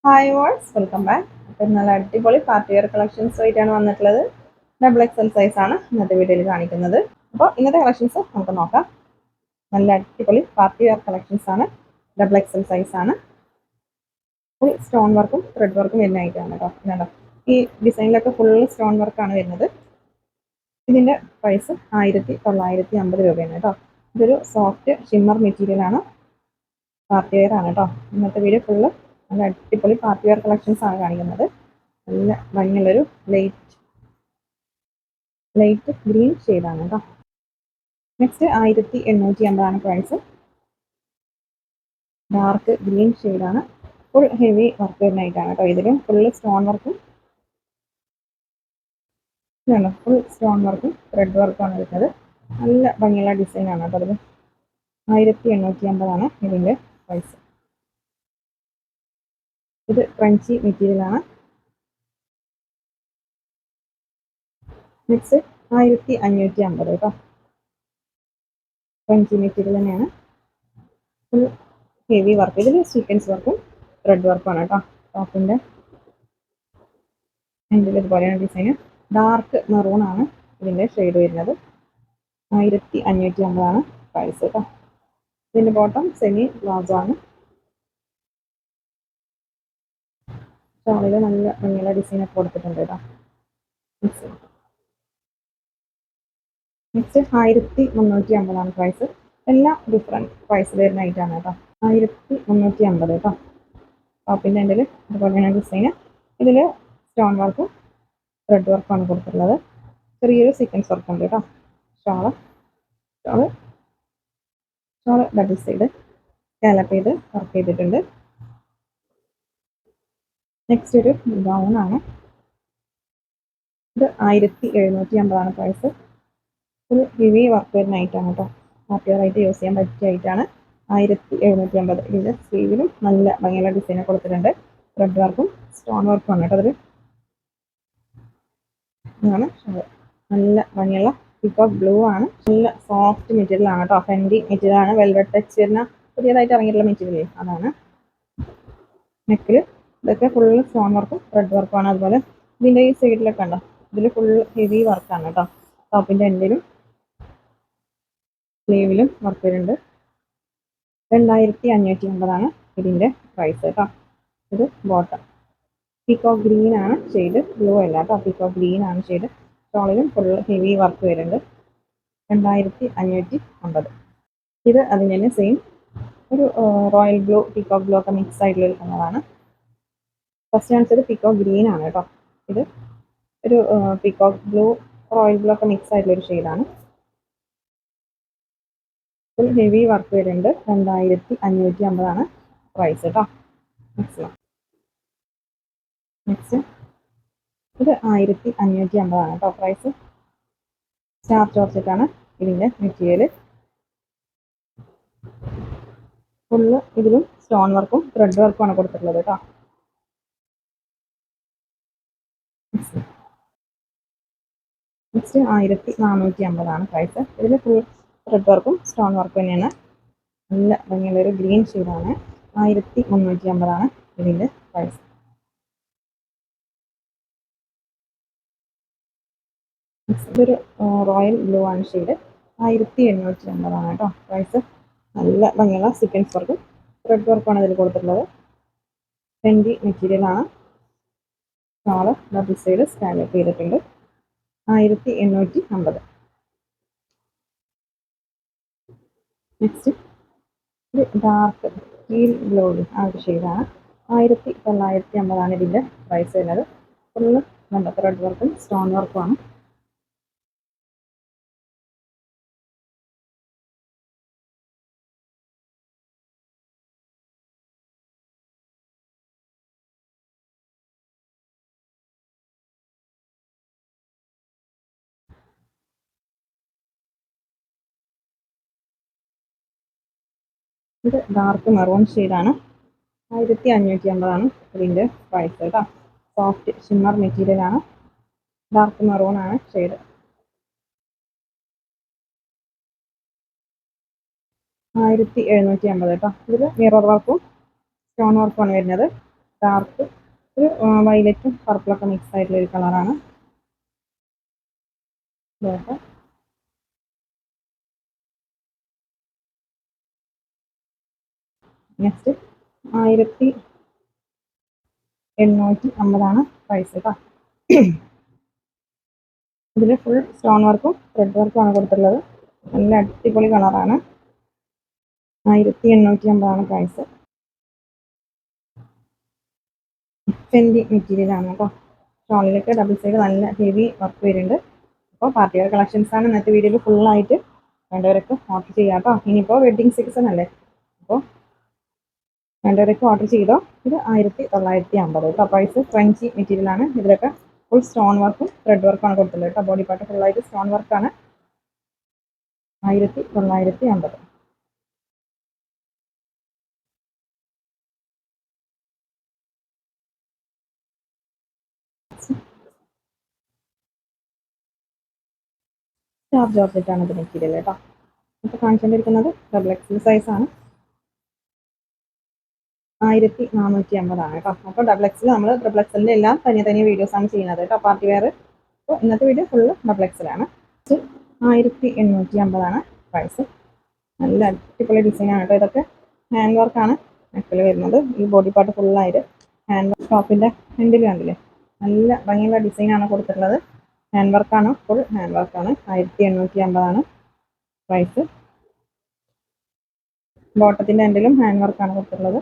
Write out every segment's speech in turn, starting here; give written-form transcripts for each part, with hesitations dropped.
Hi വാട്സ് welcome back. അപ്പം നല്ല അടിപൊളി പാർട്ടി വെയർ കളക്ഷൻസ് ആയിട്ടാണ് വന്നിട്ടുള്ളത്. ഡബിൾ എക്സൽ സൈസ് ആണ് ഇന്നത്തെ വീഡിയോയിൽ കാണിക്കുന്നത്. അപ്പോൾ ഇന്നത്തെ കളക്ഷൻസ് നമുക്ക് നോക്കാം. നല്ല അടിപൊളി പാർട്ടി വെയർ കളക്ഷൻസ് ആണ്. ഡബിൾ എക്സൽ സൈസ് ആണ്. ഫുൾ സ്റ്റോൺ വർക്കും ത്രെഡ് വർക്കും വരുന്ന ആയിട്ടാണ് കേട്ടോ. ഇതുണ്ടോ, ഈ ഡിസൈനിലൊക്കെ ഫുൾ സ്റ്റോൺ വർക്കാണ് വരുന്നത്. ഇതിന്റെ പ്രൈസ് 1950 രൂപയാണ് കേട്ടോ. ഇതൊരു സോഫ്റ്റ് ഷിമ്മർ മെറ്റീരിയൽ ആണ്. പാർട്ടി വെയർ ആണ് കേട്ടോ. ഇന്നത്തെ വീഡിയോ ഫുള്ള് നല്ല അടിപൊളി പാർട്ടി വെയർ കളക്ഷൻസ് ആണ് കാണിക്കുന്നത്. നല്ല ഭംഗിയുള്ളൊരു ലൈറ്റ് ലൈറ്റ് ഗ്രീൻ ഷെയ്ഡാണ് കേട്ടോ. Next 1850 price. ഡാർക്ക് ഗ്രീൻ ഷെയ്ഡാണ്. ഫുൾ ഹെവി വർക്ക് വരുന്നതായിട്ടാണ് കേട്ടോ. ഇതിലും ഫുള്ള് സ്റ്റോൺ വർക്കും ഇതാണ്, ഫുൾ സ്റ്റോൺ വർക്കും ത്രെഡ് വർക്കാണ് വരുന്നത്. നല്ല ഭംഗിയുള്ള ഡിസൈനാണ് കേട്ടോ. അതിൽ 1850 ഇതിൻ്റെ പ്രൈസ്. ഇത് ക്രഞ്ചി മെറ്റീരിയൽ ആണ്. നെക്സ്റ്റ് 1550 കേട്ടോ. ക്രഞ്ചി മെറ്റീരിയൽ തന്നെയാണ്. Full heavy work. ഇതിൽ സീക്വൻസ് വർക്കും ത്രെഡ് വർക്കുമാണ് കേട്ടോ. ടോപ്പിൻ്റെ എൻഡിൽ ഇതുപോലെയാണ് ഡിസൈൻ. ഡാർക്ക് മെറൂൺ ആണ് ഇതിൻ്റെ ഷെയ്ഡ് വരുന്നത്. 1550 പ്രൈസ് കേട്ടോ. ഇതിൻ്റെ ബോട്ടം സെമി പ്ലാസോ ആണ്. ഷോളിൽ നല്ല ഭംഗിയുള്ള ഡിസൈനൊക്കെ കൊടുത്തിട്ടുണ്ട് കേട്ടോ. Next 1350 price. എല്ലാം ഡിഫറെൻറ്റ് പ്രൈസ് വരുന്ന ഐറ്റാണ് കേട്ടോ. 1350 കേട്ടോ. ടോപ്പിൻ്റെ എൻഡിൽ ഇതുപോലെയാണ് ഡിസൈന്. ഇതിൽ സ്റ്റോൺ വർക്കും ത്രെഡ് വർക്കാണ് കൊടുത്തിട്ടുള്ളത്. ചെറിയൊരു സീക്വൻസ് വർക്ക് ഉണ്ട് കേട്ടോ. Shawl shawl shawl double side scallop ചെയ്ത് വർക്ക് ചെയ്തിട്ടുണ്ട്. നെക്സ്റ്റ് ഒരു ഗൗൺ ആണ്. ഇത് 1750 പ്രൈസ്. ഒരു ഹെവി വർക്ക് വരുന്ന ഐറ്റാണ് കേട്ടോ. പാർട്ടിവെയറായിട്ട് യൂസ് ചെയ്യാൻ പറ്റിയ ഐറ്റാണ്. 1750. ഇതിൻ്റെ സ്ലീവിലും നല്ല ഭംഗിയുള്ള ഡിസൈൻ കൊടുത്തിട്ടുണ്ട്. ത്രെഡ് വർക്കും സ്റ്റോൺ വർക്കും ആണ് കേട്ടോ. അതിൽ ഇതാണ് നല്ല ഭംഗിയുള്ള പീകോക്ക് ബ്ലൂ ആണ്. നല്ല സോഫ്റ്റ് മെറ്റീരിയൽ ആണ് കേട്ടോ. ഫെൻഡി മെറ്റീരിയൽ ആണ്. വെൽവെറ്റ് ടച്ച് വരുന്ന പുതിയതായിട്ട് ഇറങ്ങിയിട്ടുള്ള മെറ്റീരിയൽ അതാണ്. നെക്കിൽ ഇതൊക്കെ ഫുള്ള് സ്റ്റോൺ വർക്കും ത്രെഡ് വർക്കും ആണ്. അതുപോലെ ഇതിൻ്റെ ഈ സൈഡിലൊക്കെ ഉണ്ടോ, ഇതിൽ ഫുൾ ഹെവി വർക്കാണ് കേട്ടോ. ടോപ്പിൻ്റെ എൻഡിലും സ്ലീവിലും വർക്ക് വരുന്നുണ്ട്. 2550 ഇതിൻ്റെ പ്രൈസ് കേട്ടോ. ഇത് ബോട്ടം പീകോക്ക് ഗ്രീൻ ആണ് ഷെയ്ഡ്, ബ്ലൂ അല്ല കേട്ടോ. പീകോക്ക് ഗ്രീൻ ആണ് ഷെയ്ഡ്. ഷോളിലും ഫുൾ ഹെവി വർക്ക് വരുന്നുണ്ട്. 2550. ഇത് അതിന് തന്നെ സെയിം ഒരു റോയൽ ബ്ലൂ പീകോക്ക് ബ്ലൂ ഒക്കെ മിക്സ് ആയിട്ടുള്ള ഒരു കളറാണ്. ഫസ്റ്റ് കാണിച്ചത് പീകോക്ക് ഗ്രീൻ ആണ് കേട്ടോ. ഇത് ഒരു പീകോക്ക് ബ്ലൂ റോയൽ ബ്ലൂ ഒക്കെ മിക്സ് ആയിട്ടുള്ള ഒരു ഷെയ്ഡാണ്. ഫുൾ ഹെവി വർക്ക് വരുന്നുണ്ട്. 2550 പ്രൈസ് കേട്ടോ. നെക്സ്റ്റ് ഇത് 1550 കേട്ടോ പ്രൈസ്. സ്റ്റാർ ചോർച്ചിട്ടാണ് ഇതിൻ്റെ മെറ്റീരിയൽ. ഫുള്ള് ഇതിലും സ്റ്റോൺ വർക്കും ത്രെഡ് വർക്കും ആണ് കൊടുത്തിട്ടുള്ളത് കേട്ടോ. Next 1450 price. ഇതിൽ ഫുൾ ത്രെഡ് വർക്കും സ്റ്റോൺ വർക്കും തന്നെയാണ്. നല്ല ഭംഗിയുള്ളൊരു ഗ്രീൻ ഷെയ്ഡാണ്. 1350 ഇതിൻ്റെ പ്രൈസ്. ഇതൊരു റോയൽ ബ്ലൂ ആണ് ഷെയ്ഡ്. 1850 കേട്ടോ പ്രൈസ്. നല്ല ഭംഗിയുള്ള സീക്വൻസ് വർക്കും ത്രെഡ് വർക്കുമാണ് ഇതിൽ കൊടുത്തിട്ടുള്ളത്. ഫെൻഡി മെറ്റീരിയൽ ആണ്. ഷോള് ഡബിൾ സൈഡ് സ്കാലപ്പ് ചെയ്തിട്ടുണ്ട്. 1850. നെക്സ്റ്റ് ഇത് ഡാർക്ക് ടീൽ ബ്ലൂ ആ ഒരു ഷെയ്ഡാണ്. 1950 ഇതിൻ്റെ പ്രൈസ് വരുന്നത്. ഫുള്ള് നല്ല ത്രെഡ് വർക്കും സ്റ്റോൺ വർക്കുമാണ്. ഇത് ഡാർക്ക് മെറൂൺ ഷെയ്ഡാണ്. 1550 ഇതിൻ്റെ പ്രൈസ് കേട്ടോ. സോഫ്റ്റ് ഷിമ്മർ മെറ്റീരിയൽ ആണ്. ഡാർക്ക് മെറൂൺ ആണ് ഷെയ്ഡ്. 1750 കേട്ടോ. ഇതിൽ മിറർ വർക്കും സ്റ്റോൺ വർക്കുമാണ് വരുന്നത്. ഡാർക്ക് ഒരു വയലറ്റും പർപ്പിളൊക്കെ മിക്സ് ആയിട്ടുള്ള ഒരു കളറാണ്. നെക്സ്റ്റ് 1850 പ്രൈസ് കേട്ടോ. ഇതിൽ ഫുൾ സ്റ്റോൺ വർക്കും ത്രെഡ് വർക്കും ആണ് കൊടുത്തിട്ടുള്ളത്. നല്ല അടിപൊളി കളറാണ്. 1850 പ്രൈസ്. ഫെൻഡി മെറ്റീരിയൽ ആണ് കേട്ടോ. ഷോളിലൊക്കെ ഡബിൾ സൈഡ് നല്ല ഹെവി വർക്ക് വരുന്നുണ്ട്. അപ്പോൾ പാർട്ടി വെയർ കളക്ഷൻസ് ആണ് ഇന്നത്തെ വീഡിയോയിൽ ഫുള്ളായിട്ട് വേണ്ടവരൊക്കെ ഓർഡർ ചെയ്യാം കേട്ടോ. ഇനിയിപ്പോൾ വെഡ്ഡിങ് സീസൺ അല്ലേ, അപ്പോൾ വേണ്ടവരൊക്കെ ഓർഡർ ചെയ്തോ. ഇത് 1950 കേട്ടോ. പ്രൈസ് ഫ്രഞ്ചി മെറ്റീരിയൽ ആണ്. ഇതിലൊക്കെ ഫുൾ സ്റ്റോൺ വർക്കും ത്രെഡ് വർക്കും ആണ് കൊടുത്തിട്ടുള്ളത് കേട്ടോ. ബോഡി പാർട്ട് ഫുള്ളായിട്ട് സ്റ്റോൺ വർക്കാണ്. 1950. സ്റ്റാർ ജോർജറ്റ് ആണ് ഇത് മെറ്റീരിയൽ കേട്ടോ. ഇപ്പോൾ കാണിച്ചുകൊണ്ടിരിക്കുന്നത് ഡബിൾ എക്സൽ സൈസ് ആണ്. 1450 കേട്ടോ. അപ്പോൾ ഡബിൾ എക്സൽ നമ്മൾ ട്രിപ്പിൾ എക്സലിൻ്റെ എല്ലാം തനിയെ വീഡിയോസ് ആണ് ചെയ്യുന്നത് കേട്ടോ. Party wear. അപ്പോൾ ഇന്നത്തെ വീഡിയോ ഫുള്ള് ഡബിൾ എക്സൽ ആണ്. 1850 പ്രൈസ്. നല്ല അടിപൊളി ഡിസൈൻ ആണ് കേട്ടോ. ഇതൊക്കെ ഹാൻഡ് വർക്കാണ് നെക്കിൽ വരുന്നത്. ഈ ബോഡി പാർട്ട് ഫുള്ളായിട്ട് ഹാൻഡ് വർക്ക്. ടോപ്പിൻ്റെ ഹാൻഡിൽ കണ്ടില്ലേ, നല്ല ഭംഗിയുള്ള ഡിസൈനാണ് കൊടുത്തിട്ടുള്ളത്. ഹാൻഡ് വർക്കാണ്, ഫുൾ ഹാൻഡ് വർക്കാണ്. 1850 പ്രൈസ്. ബോട്ടത്തിൻ്റെ ഹാൻഡിലും ഹാൻഡ് വർക്കാണ് കൊടുത്തിട്ടുള്ളത്.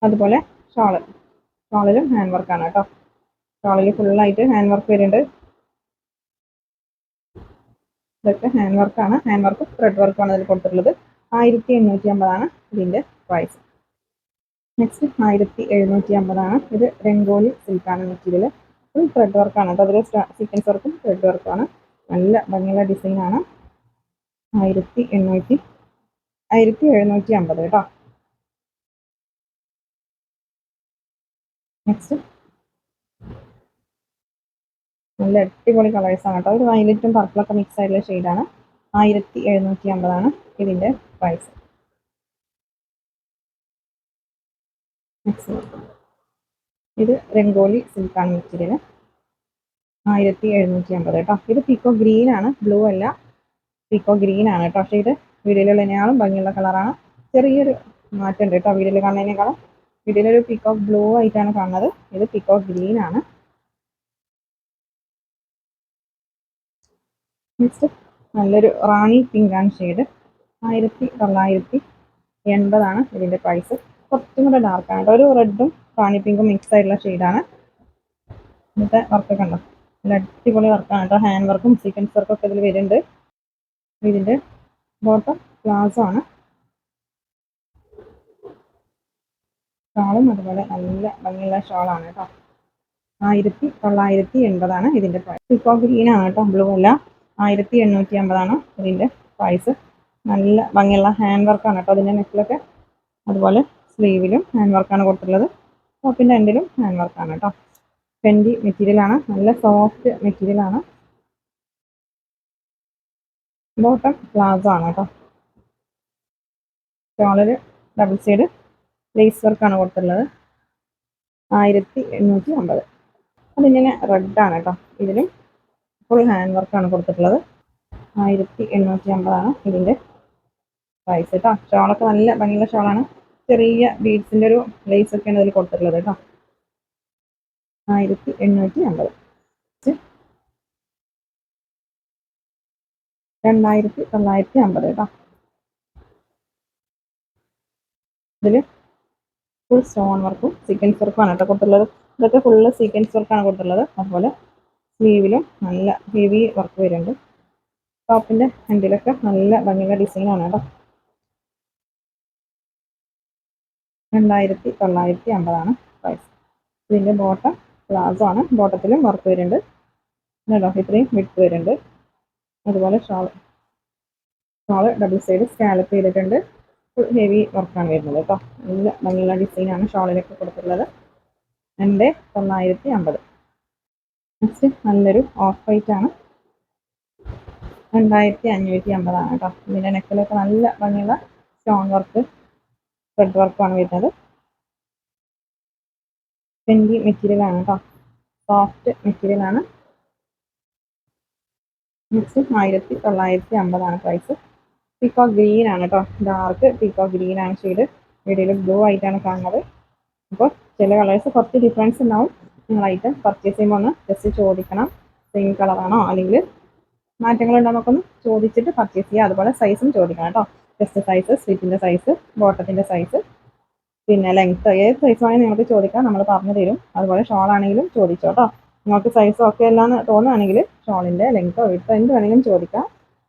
അതുപോലെ ഷോളിലും ഹാൻഡ് വർക്കാണ് കേട്ടോ. ഷോളിൽ ഫുള്ളായിട്ട് ഹാൻഡ് വർക്ക് വരുന്നുണ്ട്. ഇതൊക്കെ ഹാൻഡ് വർക്കാണ്. ഹാൻഡ് വർക്കും ത്രെഡ് വർക്കുമാണ് ഇതിൽ കൊടുത്തിട്ടുള്ളത്. 1850 ഇതിൻ്റെ പ്രൈസ്. നെക്സ്റ്റ് 1750. ഇത് രംഗോലി സിൽക്കാണ് മെറ്റീരിയൽ. ഫുൾ ത്രെഡ് വർക്കാണ് കേട്ടോ. അതിൽ സീക്വൻസ് വർക്കും ത്രെഡ് വർക്കുമാണ്. നല്ല ഭംഗിയുള്ള ഡിസൈനാണ്. 1750 കേട്ടോ. നെക്സ്റ്റ് നല്ല അടിപൊളി കളേഴ്സാണ് കേട്ടോ. ഒരു വയലറ്റും പർപ്പിളൊക്കെ മിക്സ് ആയിട്ടുള്ള ഷെയ്ഡാണ്. 1750 ഇതിൻ്റെ പ്രൈസ്. നെക്സ്റ്റ് ഇത് രംഗോലി സിൽക്കാണ് മെറ്റീരിയൽ. 1750 കേട്ടോ. ഇത് പീക്കോ ഗ്രീൻ ആണ്, ബ്ലൂ അല്ല. പീക്കോ ഗ്രീൻ ആണ് കേട്ടോ. പക്ഷേ ഇത് വീഡിയോയിലുള്ളതിനേക്കാളും ഭംഗിയുള്ള കളറാണ്. ചെറിയൊരു മാറ്റം ഉണ്ട് കേട്ടോ വീഡിയോയിൽ കാണുന്നതിനേക്കാളും. വീഡിയോയിലൊരു പീക്കോ ബ്ലൂ ആയിട്ടാണ് കാണുന്നത്. ഇത് പീക്കോ ഗ്രീൻ ആണ്. നെക്സ്റ്റ് നല്ലൊരു റാണി പിങ്ക് ആണ് ഷെയ്ഡ്. 1980 ഇതിൻ്റെ പ്രൈസ്. കുറച്ചും കൂടെ ഡാർക്കാണ് കേട്ടോ. ഒരു റെഡും റാണി പിങ്കും മിക്സ് ആയിട്ടുള്ള ഷെയ്ഡാണ്. ഇന്നത്തെ വർക്കൊക്കെ ഉണ്ടോ, നല്ല അടിപൊളി വർക്കാണ് കേട്ടോ. ഹാൻഡ് വർക്കും സീക്വൻസ് വർക്കും ഒക്കെ ഇതിൽ വരുന്നുണ്ട്. ഇതിൻ്റെ ബോട്ടം പ്ലാസോ ആണ്. ഷാളും അതുപോലെ നല്ല ഭംഗിയുള്ള ഷാളാണ് കേട്ടോ. 1980 ഇതിൻ്റെ പ്രൈസ്. പീക്കോ ഗ്രീൻ ആണ് കേട്ടോ, ബ്ലൂ അല്ല. 1850 ഇതിൻ്റെ പ്രൈസ്. നല്ല ഭംഗിയുള്ള ഹാൻഡ് വർക്കാണ് കേട്ടോ അതിൻ്റെ നെക്കിലൊക്കെ. അതുപോലെ സ്ലീവിലും ഹാൻഡ് വർക്കാണ് കൊടുത്തിട്ടുള്ളത്. ടോപ്പിൻ്റെ എൻഡിലും ഹാൻഡ് വർക്കാണ് കേട്ടോ. ഫെൻഡി മെറ്റീരിയലാണ്. നല്ല സോഫ്റ്റ് മെറ്റീരിയലാണ്. ബോട്ടം പ്ലാസോ ആണ് കേട്ടോ. ഷോളിൽ ഡബിൾ സൈഡ് ലേസ് വർക്കാണ് കൊടുത്തിട്ടുള്ളത്. 1850. അതിങ്ങനെ റെഡാണ് കേട്ടോ. ഇതിലും ഫുൾ ഹാൻഡ് വർക്കാണ് കൊടുത്തിട്ടുള്ളത്. 1850 ഇതിൻ്റെ പ്രൈസ് കേട്ടോ. ഷോളൊക്കെ നല്ല ഭംഗിയുള്ള ഷോളാണ്. ചെറിയ ബീഡ്സിൻ്റെ ഒരു ലേസ് ഒക്കെയാണ് ഇതിൽ കൊടുത്തിട്ടുള്ളത് കേട്ടോ. 1850. 2950 കേട്ടോ. ഇതിൽ ഫുൾ സ്റ്റോൺ വർക്കും സീക്വൻസ് വർക്കുമാണ് കേട്ടോ കൊടുത്തിട്ടുള്ളത്. ഇതൊക്കെ ഫുള്ള് സീക്വൻസ് വർക്കാണ് കൊടുത്തിട്ടുള്ളത്. അതുപോലെ സ്ലീവിലും നല്ല ഹെവി വർക്ക് വരുന്നുണ്ട്. ടോപ്പിൻ്റെ ഹാൻഡിലൊക്കെ നല്ല ഭംഗിയുള്ള ഡിസൈനാണ് കേട്ടോ. 2950 പ്രൈസ്. ഇതിൻ്റെ ബോട്ടം പ്ലാസോ ആണ്. ബോട്ടത്തിലും വർക്ക് വരുന്നുണ്ട് കേട്ടോ. ഇത്രയും വിഡ്ത്ത് വരുന്നുണ്ട്. അതുപോലെ ഷോള് ഡബിൾ സൈഡ് സ്കാലപ്പ് ചെയ്തിട്ടുണ്ട്. ഫുൾ ഹെവി വർക്കാണ് വരുന്നത് കേട്ടോ. നല്ല ഭംഗിയുള്ള ഡിസൈനാണ് ഷോളിലൊക്കെ കൊടുത്തിട്ടുള്ളത്. 2950. നെക്സ്റ്റ് നല്ലൊരു ഓഫ് വൈറ്റ് ആണ്. 2550 കേട്ടോ. ഇതിൻ്റെ നെക്കിലൊക്കെ നല്ല ഭംഗിയുള്ള സ്റ്റോൺ വർക്ക് ത്രെഡ് വർക്കാണ് വരുന്നത്. ട്വൻറ്റി മെറ്റീരിയൽ ആണ് കേട്ടോ, സോഫ്റ്റ് മെറ്റീരിയൽ ആണ്. Next 1950 price. പീക്കോക്ക് ഗ്രീൻ ആണ് കേട്ടോ, ഡാർക്ക് പീക്കോക്ക് ഗ്രീൻ ആണ് ഷെയ്ഡ്. വീഡിയോയിൽ ബ്ലൂ ആയിട്ടാണ് കാണുന്നത്. അപ്പോൾ ചില കളേഴ്സ് കുറച്ച് ഡിഫറൻസ് ഉണ്ടാവും. നിങ്ങൾ ഐറ്റം പർച്ചേസ് ചെയ്യുമ്പോൾ ഒന്ന് ജസ്റ്റ് ചോദിക്കണം, സെയിം കളറാണോ അല്ലെങ്കിൽ മാറ്റങ്ങളുണ്ടോ എന്നൊക്കെ ചോദിച്ചിട്ട് പർച്ചേസ് ചെയ്യുക. അതുപോലെ സൈസും ചോദിക്കണം കേട്ടോ. ചെസ്റ്റ് സൈസ്, സ്ലിറ്റിൻ്റെ സൈസ്, ബോട്ടത്തിൻ്റെ സൈസ്, പിന്നെ ലെങ്ത്ത്, ഏത് സൈസ് വേണമെങ്കിൽ നിങ്ങൾക്ക് ചോദിക്കാം, നമ്മൾ പറഞ്ഞു തരും. അതുപോലെ ഷോൾ ആണെങ്കിലും ചോദിച്ചോ കേട്ടോ. നിങ്ങൾക്ക് സൈസ് ഒക്കെ എല്ലാം തോന്നുകയാണെങ്കിൽ ഷോളിൻ്റെ ലെങ്ത്തോ വിഡ്ത്തോ എന്ത് വേണമെങ്കിലും ചോദിക്കാം,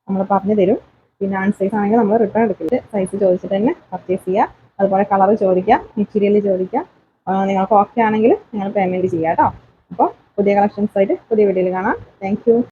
നമ്മൾ പറഞ്ഞു തരും. പിന്നെ അൺസൈസ് ആണെങ്കിൽ നമ്മൾ റിട്ടേൺ എടുക്കില്ല. സൈസ് ചോദിച്ചിട്ട് തന്നെ പർച്ചേസ് ചെയ്യുക. അതുപോലെ കളർ ചോദിക്കാം, മെറ്റീരിയൽ ചോദിക്കാം. നിങ്ങൾക്ക് ഓക്കെ ആണെങ്കിൽ നിങ്ങൾ പേയ്മെൻറ്റ് ചെയ്യാം കേട്ടോ. അപ്പോൾ പുതിയ കളക്ഷൻസ് ആയിട്ട് പുതിയ വീഡിയോയിൽ കാണാം. Thank you.